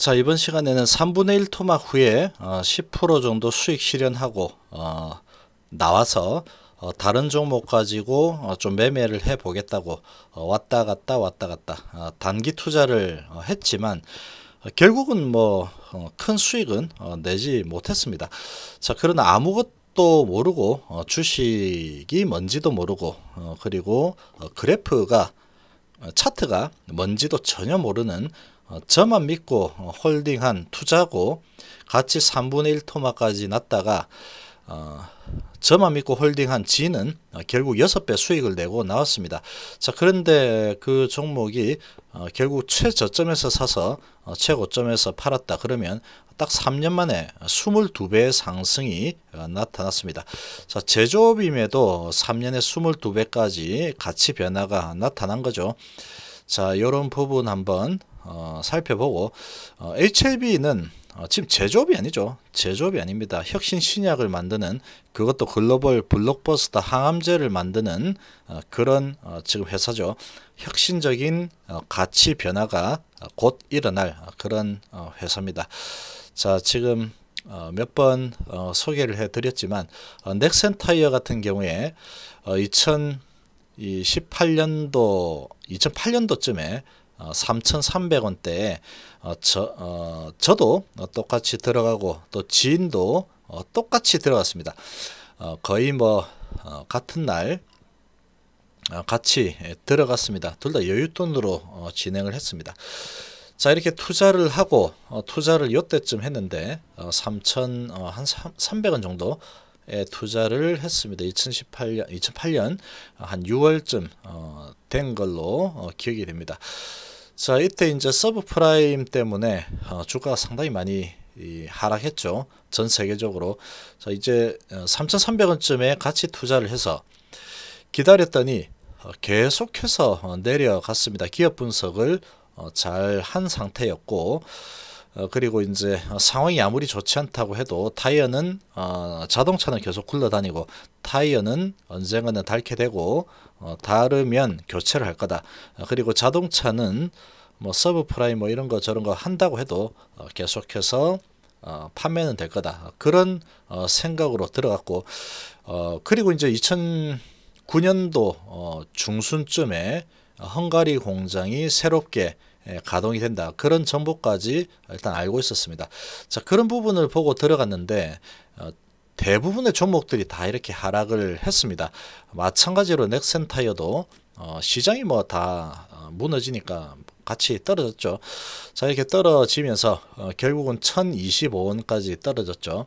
자, 이번 시간에는 3분의 1 토막 후에 10% 정도 수익 실현하고 나와서 다른 종목 가지고 좀 매매를 해 보겠다고 왔다 갔다 단기 투자를 했지만 결국은 뭐 큰 수익은 내지 못했습니다. 자, 그러나 아무것도 모르고 주식이 뭔지도 모르고 그리고 그래프가 차트가 뭔지도 전혀 모르는 저만 믿고 홀딩한 투자고 같이 3분의 1 토막까지 났다가 저만 믿고 홀딩한 G는 결국 6배 수익을 내고 나왔습니다. 자, 그런데 그 종목이 결국 최저점에서 사서 최고점에서 팔았다 그러면 딱 3년 만에 22배의 상승이 나타났습니다. 자, 제조업임에도 3년에 22배까지 가치 변화가 나타난 거죠. 자, 이런 부분 한번 살펴보고 HLB는 지금 제조업이 아니죠. 제조업이 아닙니다. 혁신 신약을 만드는, 그것도 글로벌 블록버스터 항암제를 만드는 그런 지금 회사죠. 혁신적인 가치 변화가 곧 일어날 그런 회사입니다. 자, 지금 몇 번 소개를 해 드렸지만 넥센타이어 같은 경우에 2018년도쯤에 3,300원대에 저도 똑같이 들어가고 또 지인도 똑같이 들어갔습니다. 거의 뭐 같은 날 같이 들어갔습니다. 둘 다 여윳돈으로 진행을 했습니다. 자, 이렇게 투자를 하고 투자를 요때쯤 했는데 3,300원 정도 투자를 했습니다. 2008년 한 6월쯤 된 걸로 기억이 됩니다. 자, 이때 이제 서브프라임 때문에 주가가 상당히 많이 하락했죠. 전 세계적으로. 자, 이제 3,300원쯤에 같이 투자를 해서 기다렸더니 계속해서 내려갔습니다. 기업 분석을 잘 한 상태였고, 그리고 이제 상황이 아무리 좋지 않다고 해도 타이어는 자동차는 계속 굴러다니고 타이어는 언젠가는 닳게 되고 닳으면 교체를 할 거다. 그리고 자동차는 뭐 서브프라임 뭐 이런 거 저런 거 한다고 해도 계속해서 판매는 될 거다. 그런 생각으로 들어갔고, 그리고 이제 2009년도 중순쯤에 헝가리 공장이 새롭게 가동이 된다. 그런 정보까지 일단 알고 있었습니다. 자, 그런 부분을 보고 들어갔는데 대부분의 종목들이 다 이렇게 하락을 했습니다. 마찬가지로 넥센타이어도 시장이 뭐 다 무너지니까 같이 떨어졌죠. 자, 이렇게 떨어지면서 결국은 1025원까지 떨어졌죠.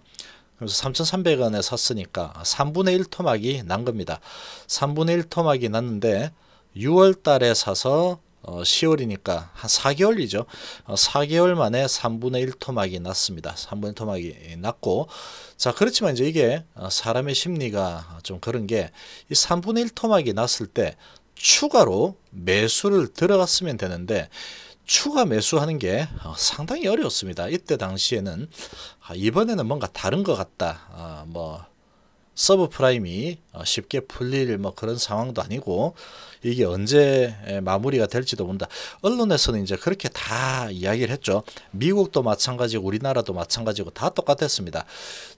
그래서 3,300원에 샀으니까 3분의 1 토막이 난 겁니다. 3분의 1 토막이 났는데 6월 달에 사서 10월이니까 한 4개월이죠. 4개월 만에 3분의 1 토막이 났습니다. 3분의 1 토막이 났고, 자, 그렇지만 이제 이게 사람의 심리가 좀 그런 게, 이 3분의 1 토막이 났을 때 추가로 매수를 들어갔으면 되는데 추가 매수하는 게 상당히 어려웠습니다. 이때 당시에는 이번에는 뭔가 다른 것 같다. 뭐 서브프라임이 쉽게 풀릴 뭐 그런 상황도 아니고 이게 언제 마무리가 될지도 모른다. 언론에서는 이제 그렇게 다 이야기를 했죠. 미국도 마찬가지고 우리나라도 마찬가지고 다 똑같았습니다.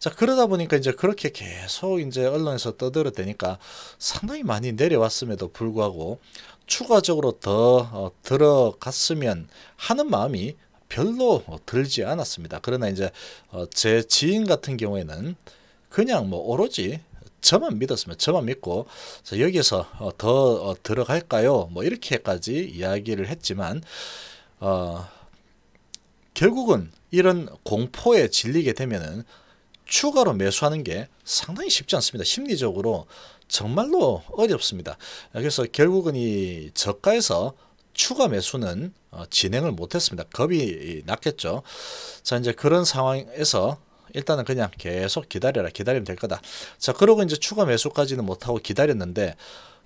자, 그러다 보니까 이제 그렇게 계속 이제 언론에서 떠들어대니까 상당히 많이 내려왔음에도 불구하고 추가적으로 더 들어갔으면 하는 마음이 별로 들지 않았습니다. 그러나 이제 제 지인 같은 경우에는 그냥 뭐 오로지 저만 믿었으면 저만 믿고 여기서 더 들어갈까요? 뭐 이렇게까지 이야기를 했지만 결국은 이런 공포에 질리게 되면은 추가로 매수하는 게 상당히 쉽지 않습니다. 심리적으로 정말로 어렵습니다. 그래서 결국은 이 저가에서 추가 매수는 진행을 못했습니다. 겁이 났겠죠. 자, 이제 그런 상황에서 일단은 그냥 계속 기다려라. 기다리면 될 거다. 자, 그러고 이제 추가 매수까지는 못하고 기다렸는데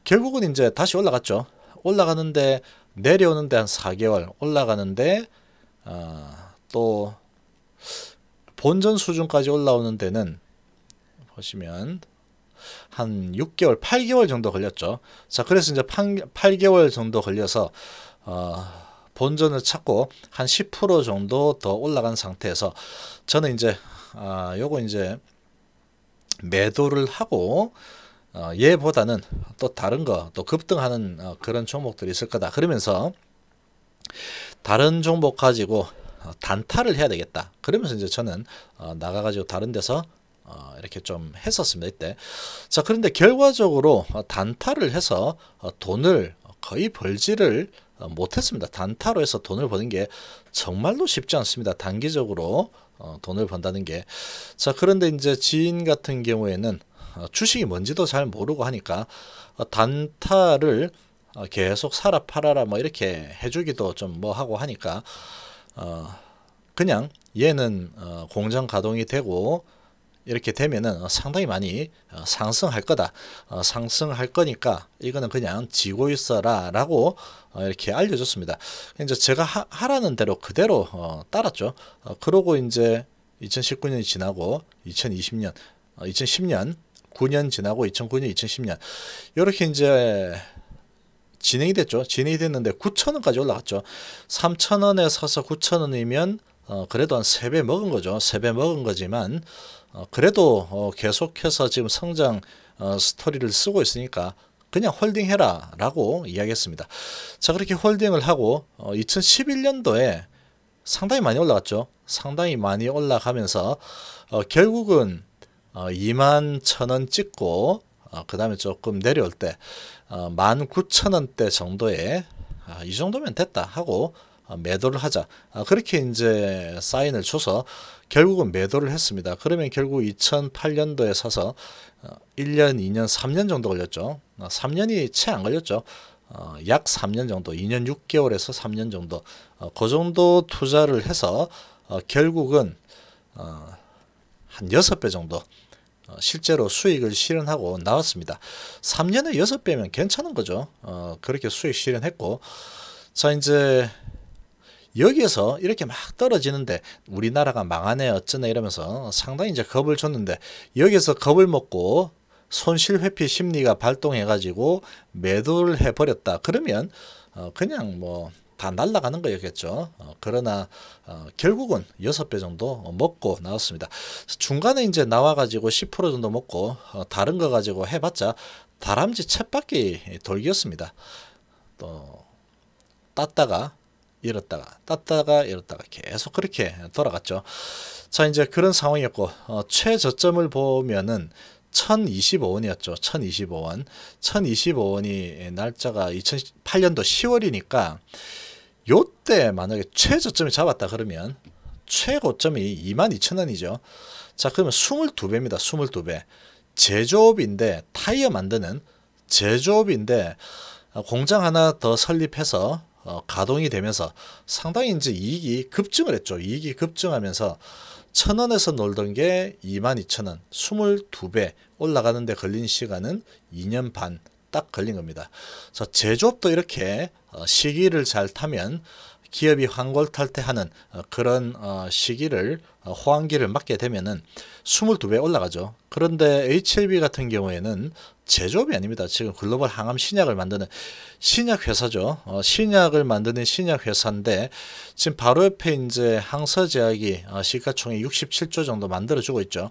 결국은 이제 다시 올라갔죠. 올라가는데 내려오는데 한 4개월 올라가는데 또 본전 수준까지 올라오는 데는 보시면 한 6개월, 8개월 정도 걸렸죠. 자, 그래서 이제 8개월 정도 걸려서 본전을 찾고 한 10% 정도 더 올라간 상태에서 저는 이제 요거 이제 매도를 하고 얘보다는 또 다른 거 또 급등하는 그런 종목들이 있을 거다. 그러면서 다른 종목 가지고 단타를 해야 되겠다. 그러면서 이제 저는 나가가지고 다른 데서 이렇게 좀 했었습니다. 이때. 자, 그런데 결과적으로 단타를 해서 돈을 거의 벌지를 못했습니다. 단타로 해서 돈을 버는 게 정말로 쉽지 않습니다. 단기적으로 돈을 번다는 게. 자, 그런데 이제 지인 같은 경우에는 주식이 뭔지도 잘 모르고 하니까 단타를 계속 사라 팔아라 뭐 이렇게 해주기도 좀 뭐 하고 하니까 그냥 얘는 공장 가동이 되고 이렇게 되면은 상당히 많이 상승할 거다. 상승할 거니까 이거는 그냥 지고 있어라 라고 이렇게 알려줬습니다. 이제 제가 하라는 대로 그대로 따랐죠. 그러고 이제 2019년이 지나고 2020년, 2010년, 9년 지나고 2009년, 2010년 이렇게 이제 진행이 됐죠. 진행이 됐는데 9,000원까지 올라갔죠. 3,000원에 사서 9,000원이면 그래도 한 3배 먹은 거죠. 3배 먹은 거지만 그래도 계속해서 지금 성장 스토리를 쓰고 있으니까 그냥 홀딩해라 라고 이야기했습니다. 자, 그렇게 홀딩을 하고 2011년도에 상당히 많이 올라갔죠. 상당히 많이 올라가면서 결국은 21,000원 찍고 그 다음에 조금 내려올 때 19,000원대 정도에 이 정도면 됐다 하고 매도를 하자. 그렇게 이제 사인을 줘서 결국은 매도를 했습니다. 그러면 결국 2008년도에 사서 1년, 2년, 3년 정도 걸렸죠. 3년이 채 안 걸렸죠. 약 3년 정도, 2년 6개월에서 3년 정도, 그 정도 투자를 해서 결국은 한 6배 정도 실제로 수익을 실현하고 나왔습니다. 3년에 6배면 괜찮은 거죠. 그렇게 수익 실현했고, 자, 이제 여기에서 이렇게 막 떨어지는데 우리나라가 망하네 어쩌네 이러면서 상당히 이제 겁을 줬는데 여기에서 겁을 먹고 손실 회피 심리가 발동해 가지고 매도를 해 버렸다. 그러면 그냥 뭐 다 날아가는 거였겠죠. 그러나 결국은 6배 정도 먹고 나왔습니다. 중간에 이제 나와 가지고 10% 정도 먹고 다른 거 가지고 해봤자 다람쥐 쳇바퀴 돌기였습니다. 또 땄다가 잃었다가 땄다가 잃었다가 계속 그렇게 돌아갔죠. 자, 이제 그런 상황이었고 최저점을 보면은 1025원이었죠. 1025원. 1025원이 날짜가 2008년도 10월이니까 요때 만약에 최저점이 잡았다 그러면 최고점이 22,000원이죠. 자, 그러면 22배입니다. 22배. 제조업인데 타이어 만드는 제조업인데 공장 하나 더 설립해서 가동이 되면서 상당히 이제 이익이 급증을 했죠. 이익이 급증하면서 1,000원에서 놀던 게 22,000원, 22배 올라가는데 걸린 시간은 2년 반 딱 걸린 겁니다. 그래서 제조업도 이렇게 시기를 잘 타면 기업이 환골탈태하는 그런 시기를 호황기를 맞게 되면은 22배 올라가죠. 그런데 HLB 같은 경우에는 제조업이 아닙니다. 지금 글로벌 항암 신약을 만드는 신약 회사죠. 신약을 만드는 신약 회사인데 지금 바로 옆에 이제 항서제약이 시가총액 67조 정도 만들어주고 있죠.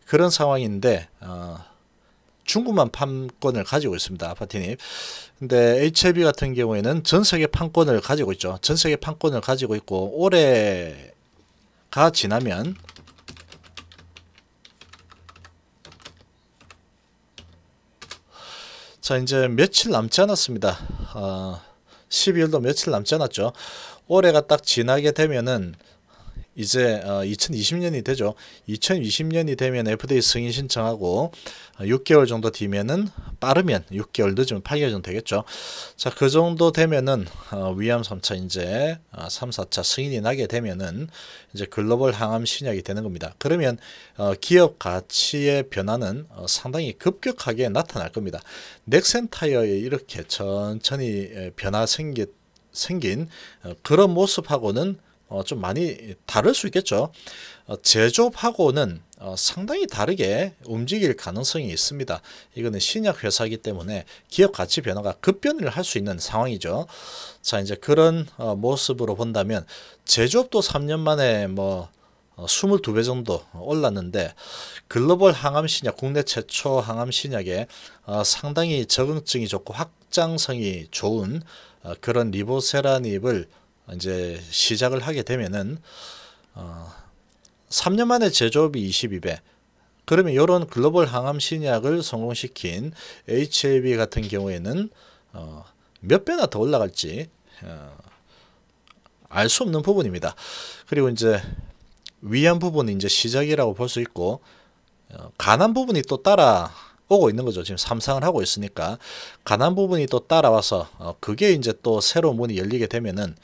그런 상황인데 중국만 판권을 가지고 있습니다. 아파트님. 근데 HLB 같은 경우에는 전 세계 판권을 가지고 있죠. 전 세계 판권을 가지고 있고 올해가 지나면 자, 이제 며칠 남지 않았습니다. 12월도 며칠 남지 않았죠. 올해가 딱 지나게 되면은 이제 2020년이 되죠. 2020년이 되면 FDA 승인 신청하고 6개월 정도 뒤면은 빠르면 6개월 늦으면 8개월 정도 되겠죠. 자, 그 정도 되면은 위암 3차 이제 3, 4차 승인이 나게 되면은 이제 글로벌 항암 신약이 되는 겁니다. 그러면 기업 가치의 변화는 상당히 급격하게 나타날 겁니다. 넥센 타이어에 이렇게 천천히 변화 생긴 그런 모습하고는 좀 많이 다를 수 있겠죠. 제조업하고는 상당히 다르게 움직일 가능성이 있습니다. 이거는 신약 회사이기 때문에 기업 가치 변화가 급변을 할 수 있는 상황이죠. 자, 이제 그런 모습으로 본다면 제조업도 3년 만에 뭐 22배 정도 올랐는데 글로벌 항암 신약, 국내 최초 항암 신약에 상당히 적응증이 좋고 확장성이 좋은 그런 리보세라닙을 이제 시작을 하게 되면은 3년 만에 제조업이 22배. 그러면 이런 글로벌 항암 신약을 성공시킨 HLB 같은 경우에는 몇 배나 더 올라갈지 알 수 없는 부분입니다. 그리고 이제 위안 부분이 이제 시작이라고 볼 수 있고 가난 부분이 또 따라오고 있는 거죠. 지금 삼상을 하고 있으니까 가난 부분이 또 따라와서 그게 이제 또 새로운 문이 열리게 되면은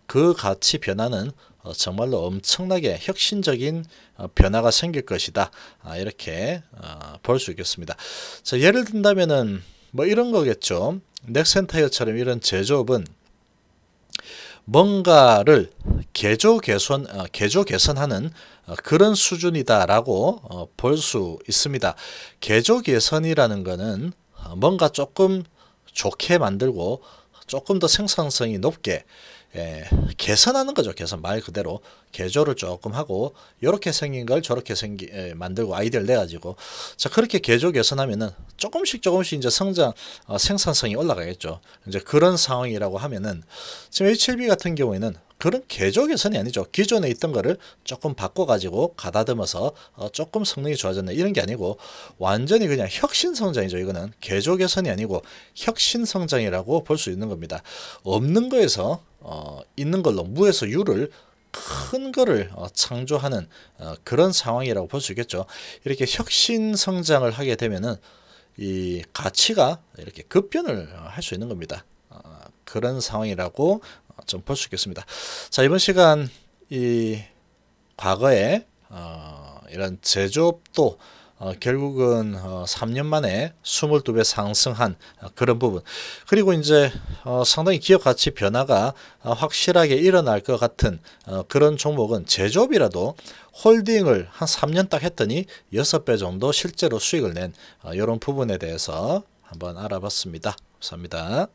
그 가치 변화는 정말로 엄청나게 혁신적인 변화가 생길 것이다. 이렇게 볼 수 있겠습니다. 자, 예를 든다면은 뭐 이런 거겠죠. 넥센타이어처럼 이런 제조업은 뭔가를 개조 개선하는 그런 수준이다라고 볼 수 있습니다. 개조 개선이라는 거는 뭔가 조금 좋게 만들고 조금 더 생산성이 높게 개선하는 거죠. 개선 말 그대로 개조를 조금 하고 이렇게 생긴 걸 저렇게 만들고 아이디어를 내 가지고 자 그렇게 개조 개선하면은 조금씩 이제 생산성이 올라가겠죠. 이제 그런 상황이라고 하면은 지금 HLB 같은 경우에는 그런 개조 개선이 아니죠. 기존에 있던 거를 조금 바꿔가지고 가다듬어서 조금 성능이 좋아졌네 이런 게 아니고 완전히 그냥 혁신 성장이죠. 이거는 개조 개선이 아니고 혁신 성장이라고 볼 수 있는 겁니다. 없는 거에서 있는 걸로 무에서 유를 큰 거를 창조하는 그런 상황이라고 볼 수 있겠죠. 이렇게 혁신 성장을 하게 되면은 이 가치가 이렇게 급변을 할 수 있는 겁니다. 그런 상황이라고 좀 볼 수 있겠습니다. 자, 이번 시간 이 과거에 이런 제조업도 결국은 3년 만에 22배 상승한 그런 부분 그리고 이제 상당히 기업 가치 변화가 확실하게 일어날 것 같은 그런 종목은 제조업이라도 홀딩을 한 3년 딱 했더니 6배 정도 실제로 수익을 낸 이런 부분에 대해서 한번 알아봤습니다. 감사합니다.